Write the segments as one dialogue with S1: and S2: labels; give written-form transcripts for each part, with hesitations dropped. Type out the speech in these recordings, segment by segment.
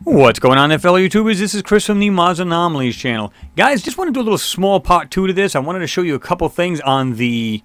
S1: What's going on there, fellow YouTubers? This is Chris from the Msss Anomalies channel. Guys, just want to do a little small part 2 to this. I wanted to show you a couple things on the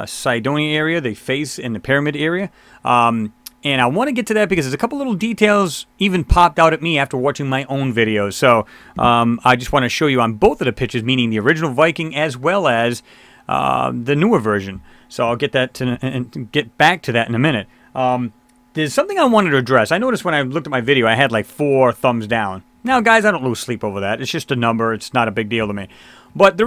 S1: Cydonia area, the face and the pyramid area. And I want to get to that because there's a couple little details even popped out at me after watching my own videos. So I just want to show you on both of the pictures, meaning the original Viking as well as the newer version. So I'll get that and get back to that in a minute. There's something I wanted to address. I noticed when I looked at my video, I had like 4 thumbs down. Now, guys, I don't lose sleep over that. It's just a number. It's not a big deal to me. But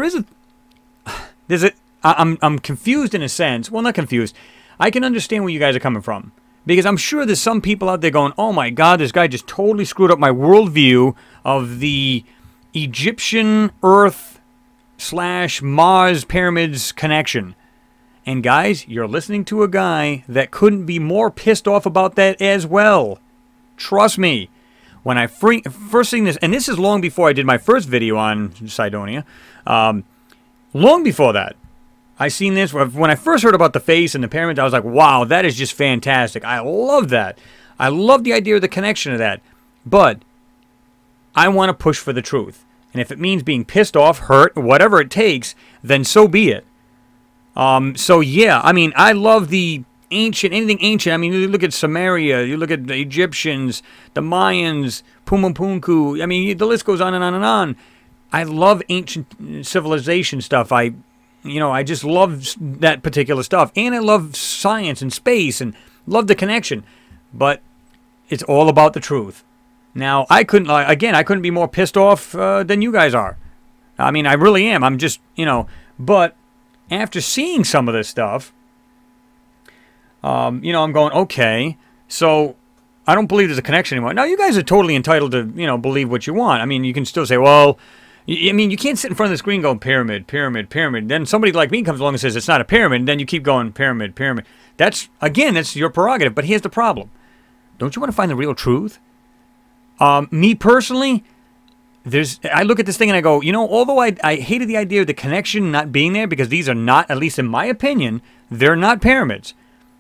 S1: I'm confused in a sense. Well, not confused. I can understand where you guys are coming from. Because I'm sure there's some people out there going, oh my God, this guy just totally screwed up my worldview of the Egyptian Earth/Mars pyramids connection. And guys, you're listening to a guy that couldn't be more pissed off about that as well. Trust me. When I first seen this, and this is long before I did my first video on Cydonia, long before that, I seen this. When I first heard about the face and the pyramids, I was like, wow, that is just fantastic. I love that. I love the idea of the connection of that. But I want to push for the truth. And if it means being pissed off, hurt, whatever it takes, then so be it. So yeah, I mean, I love the ancient, anything ancient. I mean, you look at Samaria, you look at the Egyptians, the Mayans, Pumapunku. I mean, the list goes on and on and on. I love ancient civilization stuff. I just love that particular stuff. And I love science and space and love the connection. But it's all about the truth. Now, I couldn't be more pissed off than you guys are. I mean, I really am. I'm just, but after seeing some of this stuff, I'm going, okay, so I don't believe there's a connection anymore. Now, you guys are totally entitled to, believe what you want. I mean, you can still say, well, I mean, you can't sit in front of the screen going, pyramid, pyramid, pyramid. Then somebody like me comes along and says it's not a pyramid, and then you keep going, pyramid, pyramid. That's your prerogative, but here's the problem. Don't you want to find the real truth? Me personally, I look at this thing and I go, although I hated the idea of the connection not being there because these are not, at least in my opinion, they're not pyramids.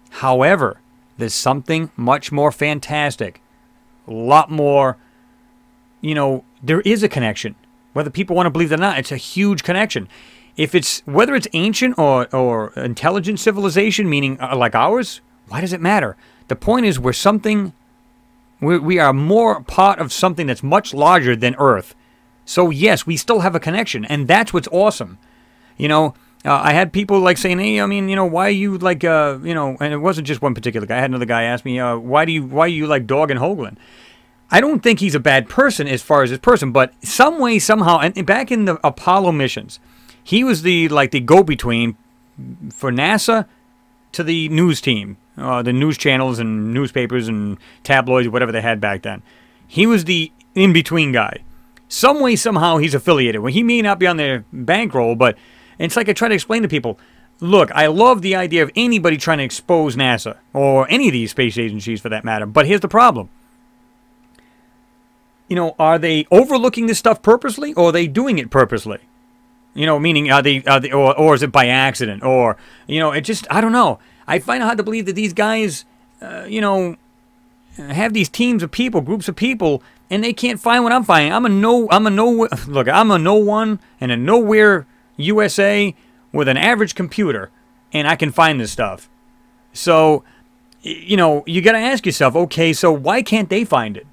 S1: However, there's something much more fantastic. A lot more, there is a connection. Whether people want to believe it or not, it's a huge connection. Whether it's ancient or intelligent civilization, meaning like ours, why does it matter? The point is we are more part of something that's much larger than Earth. So yes, we still have a connection, and that's what's awesome. I had people like saying, hey, I mean, why are you like, and it wasn't just one particular guy. I had another guy ask me, why do you like Dog and Hoagland? I don't think he's a bad person as far as his person, but some way, somehow, and back in the Apollo missions, he was the go-between for NASA to the news team. The news channels and newspapers and tabloids, whatever they had back then. He was the in-between guy. Some way, somehow, he's affiliated. Well, he may not be on their bankroll, but it's like I try to explain to people, look, I love the idea of anybody trying to expose NASA, or any of these space agencies for that matter, but here's the problem. Are they overlooking this stuff purposely, or are they doing it purposely? Meaning, or is it by accident? Or, it just, I don't know. I find it hard to believe that these guys, have these teams of people, groups of people, and they can't find what I'm finding. I'm a no one and a nowhere USA with an average computer, and I can find this stuff. So, you got to ask yourself, okay, so why can't they find it?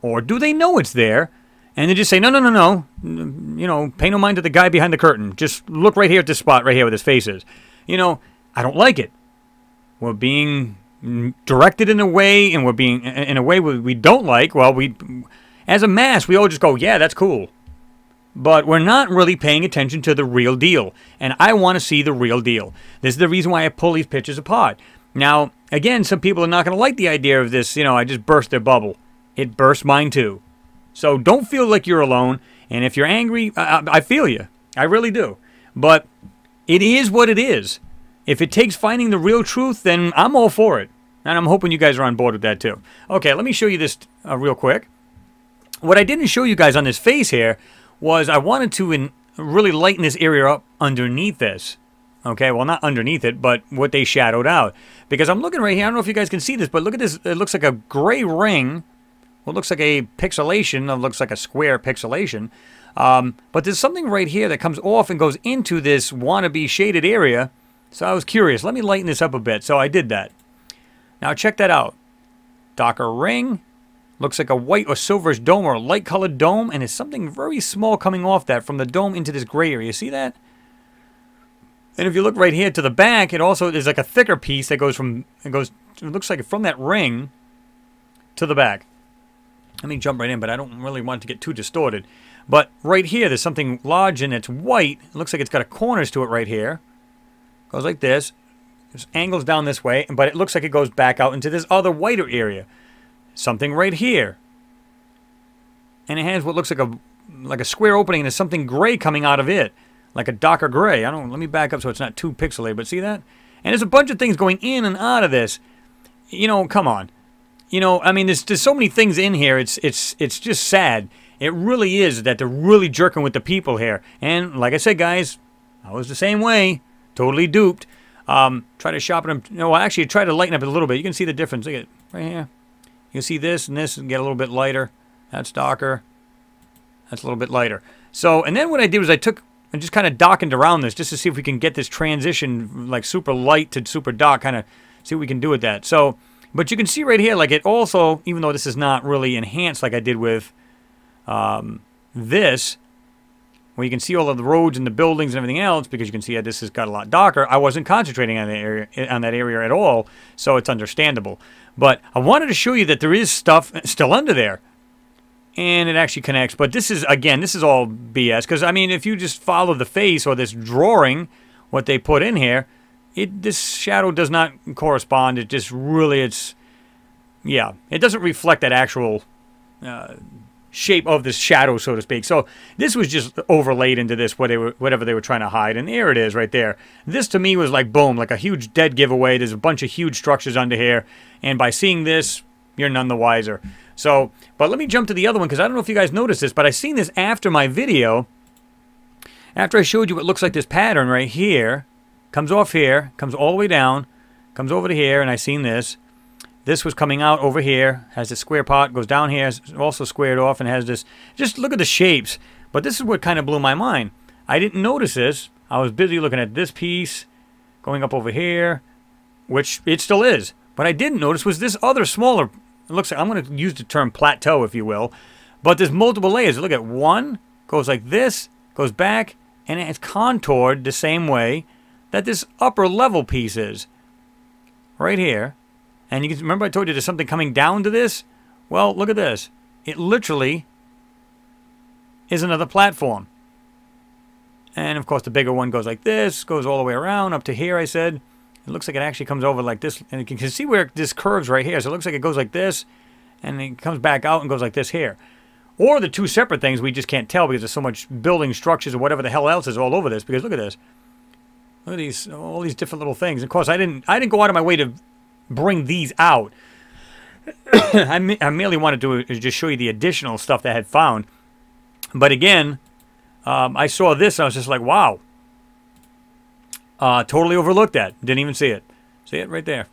S1: Or do they know it's there? And they just say, no. Pay no mind to the guy behind the curtain. Just look right here at this spot right here where his face is. I don't like it. We're being directed in a way, and we're being in a way we don't like. Well, as a mass, we all just go, yeah, that's cool. But we're not really paying attention to the real deal. And I want to see the real deal. This is the reason why I pull these pictures apart. Now, again, some people are not going to like the idea of this, I just burst their bubble. It burst mine too. So don't feel like you're alone. And if you're angry, I feel you. I really do. But it is what it is. If it takes finding the real truth, then I'm all for it. And I'm hoping you guys are on board with that too. Okay, let me show you this real quick. What I didn't show you guys on this face here was I wanted to really lighten this area up underneath this. Okay, well, not underneath it, but what they shadowed out. Because I'm looking right here. I don't know if you guys can see this, but look at this. It looks like a gray ring what looks like a pixelation. It looks like a square pixelation. But there's something right here that comes off and goes into this wannabe shaded area. So I was curious. Let me lighten this up a bit. So I did that. Now check that out. Darker ring. Looks like a white or silverish dome or a light colored dome. And there's something very small coming off that from the dome into this gray area. You see that? And if you look right here to the back, it also is like a thicker piece that goes from, it looks like from that ring to the back. Let me jump right in, but I don't really want it to get too distorted. But right here, there's something large and it's white. It looks like it's got a corners to it right here. Goes like this. There's angles down this way, but it looks like it goes back out into this other whiter area. Something right here. And it has what looks like a square opening, and there's something gray coming out of it. Like a darker gray. Let me back up so it's not too pixelated, but see that? And there's a bunch of things going in and out of this. You know, come on. You know, I mean, there's so many things in here. It's just sad. It really is that they're really jerking with the people here. And like I said, guys, I was the same way. Totally duped. Try to sharpen them. No, actually, try to lighten up a little bit. You can see the difference. Look at it right here. You can see this and this and get a little bit lighter. That's darker. That's a little bit lighter. So, and then what I did was I took and just kind of darkened around this just to see if we can get this transition like super light to super dark, kind of see what we can do with that. So, but you can see right here, like it also, even though this is not really enhanced like I did with this, where you can see all of the roads and the buildings and everything else, because you can see that this has got a lot darker. I wasn't concentrating on that area at all, so it's understandable. But I wanted to show you that there is stuff still under there, and it actually connects. But this is, again, this is all BS, because I mean, if you just follow the face or this drawing, what they put in here, this shadow does not correspond. It just really, yeah, it doesn't reflect that actual shape of this shadow, so to speak. So this was just overlaid into this, whatever they were trying to hide, and there it is right there. This to me was like, boom, like a huge dead giveaway. There's a bunch of huge structures under here, and by seeing this, you're none the wiser. So, but let me jump to the other one, because I don't know if you guys noticed this, but I seen this after my video, after I showed you what looks like this pattern right here, comes off here, comes all the way down, comes over to here, and I seen this. This was coming out over here, has this square part, goes down here, is also squared off, and has this. Just look at the shapes. But this is what kind of blew my mind. I didn't notice this. I was busy looking at this piece, going up over here, which it still is. But I didn't notice was this other smaller, it looks like, I'm going to use the term plateau, if you will. But there's multiple layers. Look at one, goes like this, goes back, and it's contoured the same way that this upper level piece is. Right here. And you can remember I told you there's something coming down to this? Well, look at this. It literally is another platform. And of course the bigger one goes like this, goes all the way around up to here, I said. It looks like it actually comes over like this. And you can see where this curves right here. So it looks like it goes like this, and it comes back out and goes like this here. Or the two separate things we just can't tell because there's so much building structures or whatever the hell else is all over this. Because look at this. Look at these, all these different little things. Of course, I didn't go out of my way to bring these out. I merely wanted to just show you the additional stuff that I had found. But again, I saw this, and I was just like, wow. Totally overlooked that. Didn't even see it. See it right there.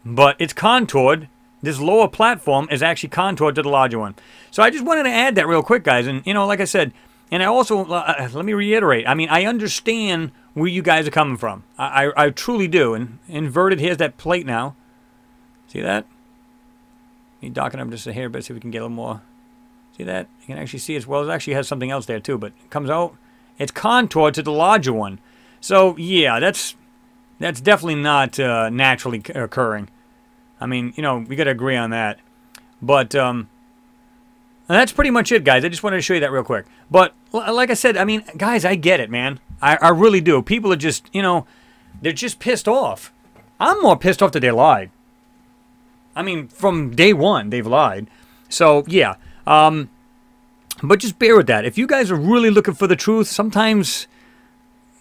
S1: But it's contoured. This lower platform is actually contoured to the larger one. So I just wanted to add that real quick, guys. And, you know, like I said, and I also, let me reiterate, I mean, I understand where you guys are coming from. I truly do. And inverted, here's that plate now. See that? Let me darken up just a hair bit, see if we can get a little more. See that? You can actually see as well. It actually has something else there too, but it comes out. It's contoured to the larger one. So, yeah, that's definitely not naturally occurring. I mean, you know, we got to agree on that. But, that's pretty much it, guys. I just wanted to show you that real quick. But, like I said, I mean, guys, I get it, man. I really do. People are just, you know, they're just pissed off. I'm more pissed off that they lied. I mean, from day one, they've lied. So, yeah. But just bear with that. If you guys are really looking for the truth, sometimes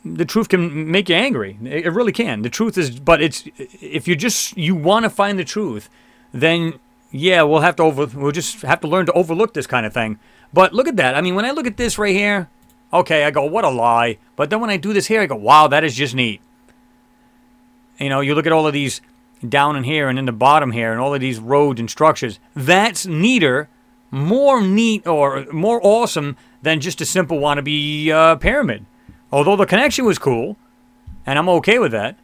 S1: the truth can make you angry. It really can. The truth is, but it's, if you want to find the truth, then yeah, we'll just have to learn to overlook this kind of thing. But look at that. I mean, when I look at this right here, okay, I go, what a lie. But then when I do this here, I go, wow, that is just neat. You know, you look at all of these down in here and in the bottom here and all of these roads and structures. That's neater, more neat or more awesome than just a simple wannabe pyramid. Although the connection was cool, and I'm okay with that.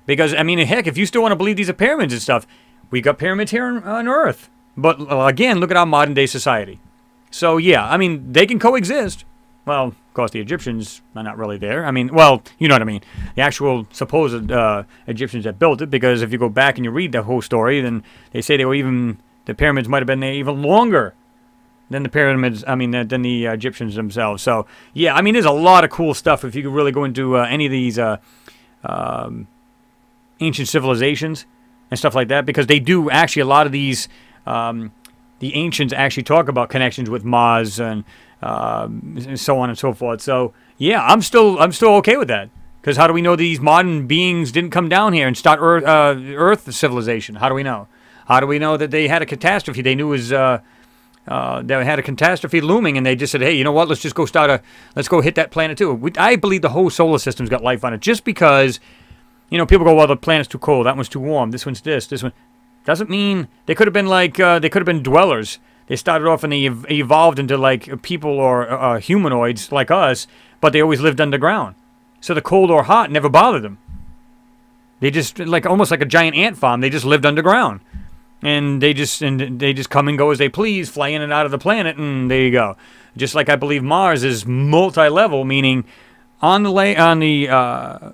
S1: Because, I mean, heck, if you still want to believe these are pyramids and stuff, we got pyramids here on Earth. But, again, look at our modern-day society. So, yeah, I mean, they can coexist. Well, of course, the Egyptians are not really there. I mean, well, you know what I mean. The actual supposed Egyptians that built it, because if you go back and you read the whole story, then they say they were even, the pyramids might have been there even longer than the pyramids, I mean, than the Egyptians themselves. So, yeah, I mean, there's a lot of cool stuff if you could really go into any of these ancient civilizations and stuff like that, because they do actually, a lot of these, the ancients actually talk about connections with Mars and so on and so forth. So, yeah, I'm still okay with that. Because how do we know these modern beings didn't come down here and start Earth civilization? How do we know? How do we know that they had a catastrophe they knew was... they had a catastrophe looming, and they just said, hey, you know what, let's just go let's go hit that planet too. I believe the whole solar system's got life on it, just because, you know, people go, well, the planet's too cold, that one's too warm, this one's this one. Doesn't mean, they could have been like, they could have been dwellers. They started off and they evolved into like people or humanoids like us, but they always lived underground. So the cold or hot never bothered them. They just, like almost like a giant ant farm, they just lived underground. And they just come and go as they please, fly in and out of the planet, and there you go. Just like I believe Mars is multi-level, meaning on the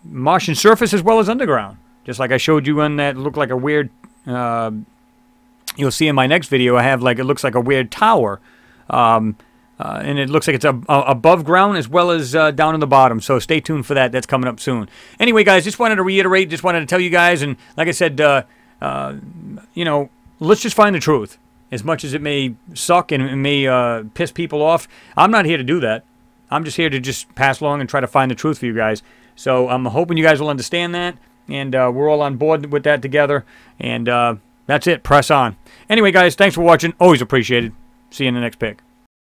S1: Martian surface as well as underground. Just like I showed you on that looked like a weird. You'll see in my next video, I have like, it looks like a weird tower, and it looks like it's above ground as well as down in the bottom. So stay tuned for that. That's coming up soon. Anyway, guys, just wanted to reiterate, just wanted to tell you guys, and like I said. You know, let's just find the truth. As much as it may suck and it may piss people off, I'm not here to do that. I'm just here to just pass along and try to find the truth for you guys. So I'm hoping you guys will understand that, and we're all on board with that together. And that's it. Press on. Anyway, guys, thanks for watching. Always appreciated. See you in the next pick.